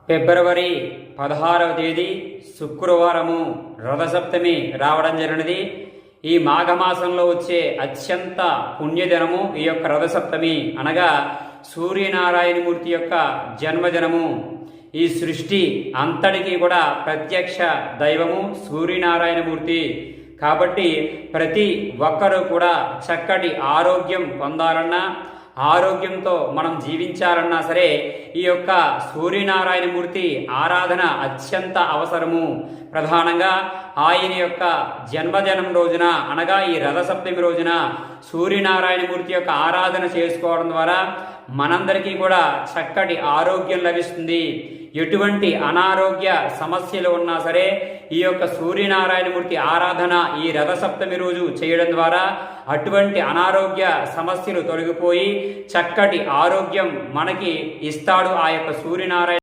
ఫిబ్రవరి 16వ తేదీ శుక్రవారము రథసప్తమి రావడం జరిగినది. ఈ మాఘమాసంలో వచ్చే అత్యంత పుణ్యదినము ఈ యొక్క రథసప్తమి, అనగా సూర్యనారాయణమూర్తి యొక్క జన్మదినము. ఈ సృష్టి అంతటికీ కూడా ప్రత్యక్ష దైవము సూర్యనారాయణమూర్తి. కాబట్టి ప్రతి ఒక్కరూ కూడా చక్కటి ఆరోగ్యం పొందాలన్నా, ఆరోగ్యంతో మనం జీవించాలన్నా సరే ఈ యొక్క సూర్యనారాయణమూర్తి ఆరాధన అత్యంత అవసరము. ప్రధానంగా ఆయన యొక్క జన్మదినం రోజున, అనగా ఈ రథసప్తమి రోజున సూర్యనారాయణమూర్తి యొక్క ఆరాధన చేసుకోవడం ద్వారా మనందరికీ కూడా చక్కటి ఆరోగ్యం లభిస్తుంది. ఎటువంటి అనారోగ్య సమస్యలు ఉన్నా సరే ఈ యొక్క సూర్యనారాయణమూర్తి ఆరాధన ఈ రథసప్తమి రోజు చేయడం ద్వారా అటువంటి అనారోగ్య సమస్యలు తొలగిపోయి చక్కటి ఆరోగ్యం మనకి ఇస్తాడు ఆ యొక్క సూర్యనారాయణ.